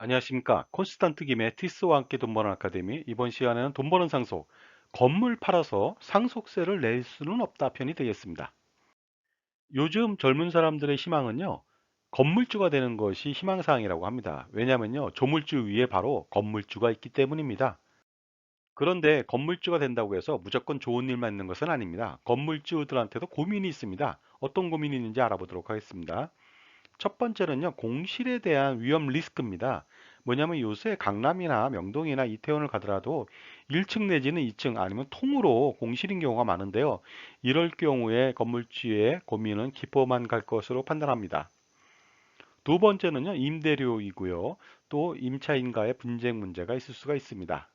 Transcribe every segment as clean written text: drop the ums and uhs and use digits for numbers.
안녕하십니까. 콘스탄트 김의 티스와 함께 돈 버는 아카데미. 이번 시간에는 돈 버는 상속, 건물 팔아서 상속세를 낼 수는 없다 편이 되겠습니다. 요즘 젊은 사람들의 희망은요, 건물주가 되는 것이 희망사항이라고 합니다. 왜냐면요, 조물주 위에 바로 건물주가 있기 때문입니다. 그런데 건물주가 된다고 해서 무조건 좋은 일만 있는 것은 아닙니다. 건물주들한테도 고민이 있습니다. 어떤 고민이 있는지 알아보도록 하겠습니다. 첫 번째는요, 공실에 대한 위험 리스크입니다. 뭐냐면 요새 강남이나 명동이나 이태원을 가더라도 1층 내지는 2층 아니면 통으로 공실인 경우가 많은데요. 이럴 경우에 건물주의 고민은 깊어만 갈 것으로 판단합니다. 두 번째는요, 임대료이고요. 또 임차인과의 분쟁 문제가 있을 수가 있습니다.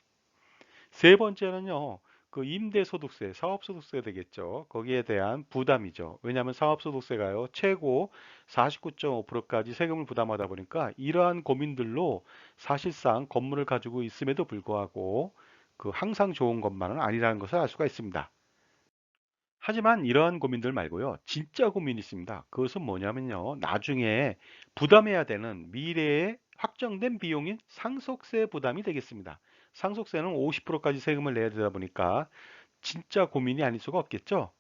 세 번째는요, 그 임대소득세, 사업소득세 되겠죠. 거기에 대한 부담이죠. 왜냐하면 사업소득세가요, 최고 49.5%까지 세금을 부담하다 보니까 이러한 고민들로 사실상 건물을 가지고 있음에도 불구하고 그 항상 좋은 것만은 아니라는 것을 알 수가 있습니다. 하지만 이러한 고민들 말고요, 진짜 고민이 있습니다. 그것은 뭐냐면요, 나중에 부담해야 되는 미래에 확정된 비용인 상속세 부담이 되겠습니다. 상속세는 50%까지 세금을 내야 되다 보니까 진짜 고민이 아닐 수가 없겠죠.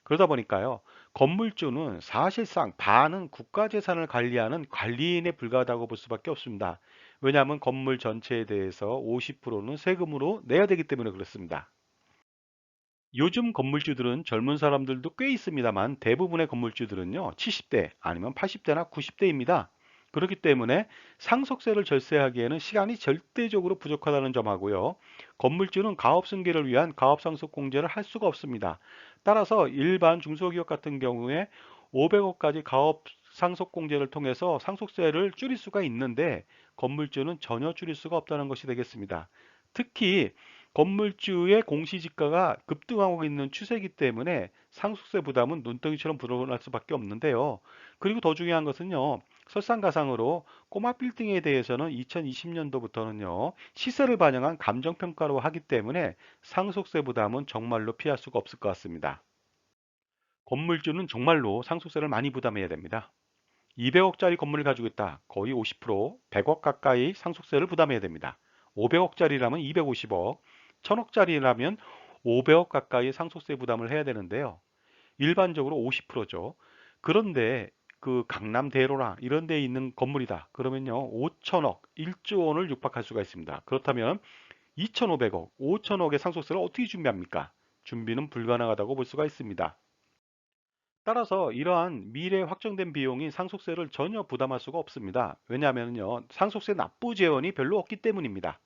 그러다 보니까요, 건물주는 사실상 반은 국가 재산을 관리하는 관리인에 불과하다고 볼 수밖에 없습니다. 왜냐하면 건물 전체에 대해서 50%는 세금으로 내야 되기 때문에 그렇습니다. 요즘 건물주들은 젊은 사람들도 꽤 있습니다만 대부분의 건물주들은요, 70대 아니면 80대나 90대입니다. 그렇기 때문에 상속세를 절세하기에는 시간이 절대적으로 부족하다는 점하고요. 건물주는 가업승계를 위한 가업상속공제를 할 수가 없습니다. 따라서 일반 중소기업 같은 경우에 500억까지 가업상속공제를 통해서 상속세를 줄일 수가 있는데 건물주는 전혀 줄일 수가 없다는 것이 되겠습니다. 특히 건물주의 공시지가가 급등하고 있는 추세이기 때문에 상속세 부담은 눈덩이처럼 불어날 수밖에 없는데요. 그리고 더 중요한 것은요. 설상가상으로 꼬마 빌딩에 대해서는 2020년도부터는요. 시세를 반영한 감정평가로 하기 때문에 상속세 부담은 정말로 피할 수가 없을 것 같습니다. 건물주는 정말로 상속세를 많이 부담해야 됩니다. 200억짜리 건물을 가지고 있다. 거의 50%, 100억 가까이 상속세를 부담해야 됩니다. 500억짜리라면 250억, 1000억짜리라면 500억 가까이 상속세 부담을 해야 되는데요. 일반적으로 50%죠. 그런데 그 강남 대로나 이런 데 있는 건물이다. 그러면요. 5천억, 1조 원을 육박할 수가 있습니다. 그렇다면 2,500억, 5천억의 상속세를 어떻게 준비합니까? 준비는 불가능하다고 볼 수가 있습니다. 따라서 이러한 미래 확정된 비용인 상속세를 전혀 부담할 수가 없습니다. 왜냐하면요, 상속세 납부 재원이 별로 없기 때문입니다.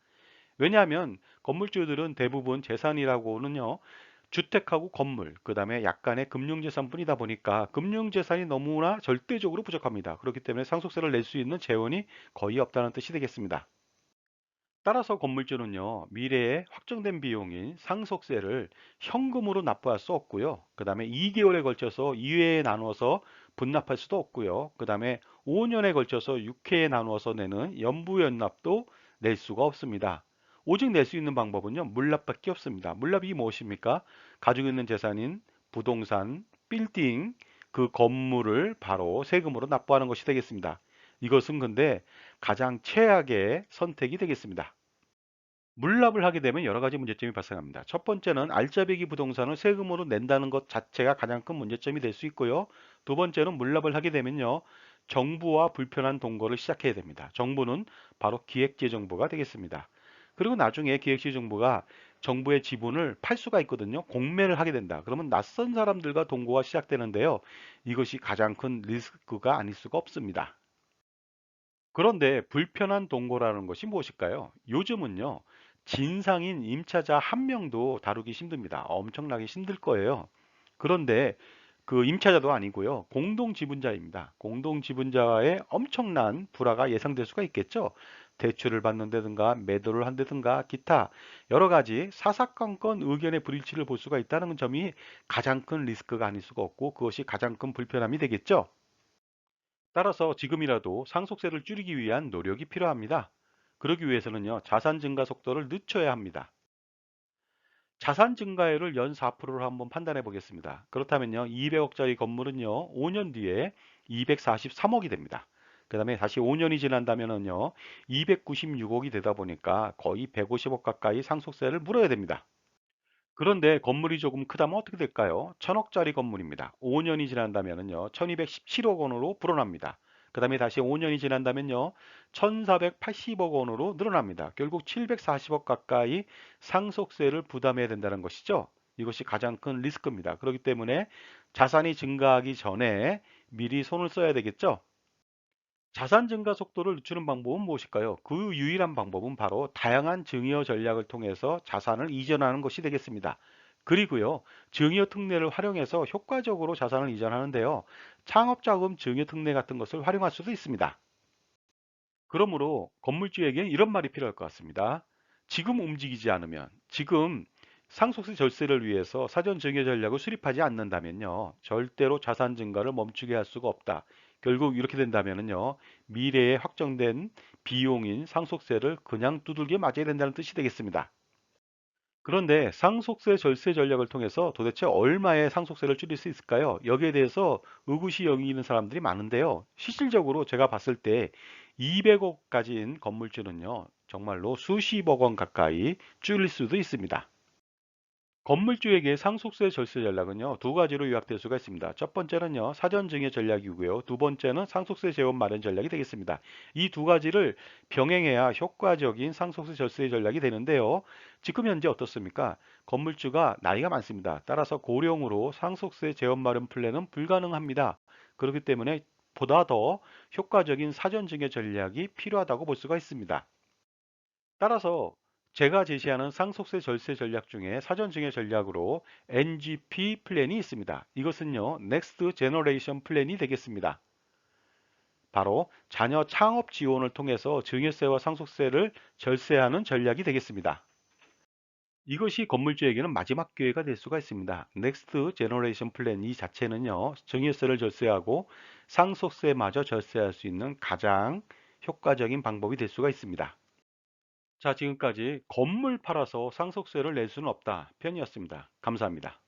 왜냐하면 건물주들은 대부분 재산이라고는요, 주택하고 건물, 그 다음에 약간의 금융재산뿐이다 보니까 금융재산이 너무나 절대적으로 부족합니다. 그렇기 때문에 상속세를 낼 수 있는 재원이 거의 없다는 뜻이 되겠습니다. 따라서 건물주는요, 미래에 확정된 비용인 상속세를 현금으로 납부할 수 없고요. 그 다음에 2개월에 걸쳐서 2회에 나누어서 분납할 수도 없고요. 그 다음에 5년에 걸쳐서 6회에 나누어서 내는 연부연납도 낼 수가 없습니다. 오직 낼 수 있는 방법은요, 물납밖에 없습니다. 물납이 무엇입니까? 가지고 있는 재산인 부동산, 빌딩, 그 건물을 바로 세금으로 납부하는 것이 되겠습니다. 이것은 근데 가장 최악의 선택이 되겠습니다. 물납을 하게 되면 여러 가지 문제점이 발생합니다. 첫 번째는 알짜배기 부동산을 세금으로 낸다는 것 자체가 가장 큰 문제점이 될 수 있고요. 두 번째는 물납을 하게 되면요. 정부와 불편한 동거를 시작해야 됩니다. 정부는 바로 기획재정부가 되겠습니다. 그리고 나중에 기획재정부가 정부의 지분을 팔 수가 있거든요. 공매를 하게 된다. 그러면 낯선 사람들과 동거가 시작되는데요. 이것이 가장 큰 리스크가 아닐 수가 없습니다. 그런데 불편한 동거라는 것이 무엇일까요? 요즘은요, 진상인 임차자 한 명도 다루기 힘듭니다. 엄청나게 힘들 거예요. 그런데 그 임차자도 아니고요, 공동 지분자입니다. 공동 지분자의 엄청난 불화가 예상될 수가 있겠죠. 대출을 받는다든가 매도를 한다든가 기타 여러 가지 사사건건 의견의 불일치를 볼 수가 있다는 점이 가장 큰 리스크가 아닐 수가 없고 그것이 가장 큰 불편함이 되겠죠. 따라서 지금이라도 상속세를 줄이기 위한 노력이 필요합니다. 그러기 위해서는요, 자산 증가 속도를 늦춰야 합니다. 자산 증가율을 연 4%로 한번 판단해 보겠습니다. 그렇다면요, 200억짜리 건물은요, 5년 뒤에 243억이 됩니다. 그 다음에 다시 5년이 지난다면은요, 296억이 되다 보니까 거의 150억 가까이 상속세를 물어야 됩니다. 그런데 건물이 조금 크다면 어떻게 될까요? 1000억짜리 건물입니다. 5년이 지난다면은요, 1217억 원으로 불어납니다. 그 다음에 다시 5년이 지난다면요, 1480억 원으로 늘어납니다. 결국 740억 가까이 상속세를 부담해야 된다는 것이죠. 이것이 가장 큰 리스크입니다. 그렇기 때문에 자산이 증가하기 전에 미리 손을 써야 되겠죠. 자산 증가 속도를 늦추는 방법은 무엇일까요? 그 유일한 방법은 바로 다양한 증여 전략을 통해서 자산을 이전하는 것이 되겠습니다. 그리고요, 증여 특례를 활용해서 효과적으로 자산을 이전하는데요, 창업자금 증여 특례 같은 것을 활용할 수도 있습니다. 그러므로 건물주에게 이런 말이 필요할 것 같습니다. 지금 움직이지 않으면, 지금 상속세 절세를 위해서 사전 증여 전략을 수립하지 않는다면요, 절대로 자산 증가를 멈추게 할 수가 없다. 결국 이렇게 된다면요, 미래에 확정된 비용인 상속세를 그냥 두들겨 맞아야 된다는 뜻이 되겠습니다. 그런데 상속세 절세 전략을 통해서 도대체 얼마의 상속세를 줄일 수 있을까요? 여기에 대해서 의구시 여기는 사람들이 많은데요. 실질적으로 제가 봤을 때 200억 가진 건물주는요, 정말로 수십억 원 가까이 줄일 수도 있습니다. 건물주에게 상속세 절세 전략은요, 두 가지로 요약될 수가 있습니다. 첫 번째는요, 사전 증여 전략이고요. 두 번째는 상속세 재원 마련 전략이 되겠습니다. 이 두 가지를 병행해야 효과적인 상속세 절세 전략이 되는데요. 지금 현재 어떻습니까? 건물주가 나이가 많습니다. 따라서 고령으로 상속세 재원 마련 플랜은 불가능합니다. 그렇기 때문에 보다 더 효과적인 사전 증여 전략이 필요하다고 볼 수가 있습니다. 따라서 제가 제시하는 상속세 절세 전략 중에 사전증여 전략으로 NGP 플랜이 있습니다. 이것은요, Next Generation 플랜이 되겠습니다. 바로 자녀 창업 지원을 통해서 증여세와 상속세를 절세하는 전략이 되겠습니다. 이것이 건물주에게는 마지막 기회가 될 수가 있습니다. 넥스트 제너레이션 플랜 이 자체는요, 증여세를 절세하고 상속세마저 절세할 수 있는 가장 효과적인 방법이 될 수가 있습니다. 자, 지금까지 건물 팔아서 상속세를 낼 수는 없다 편이었습니다. 감사합니다.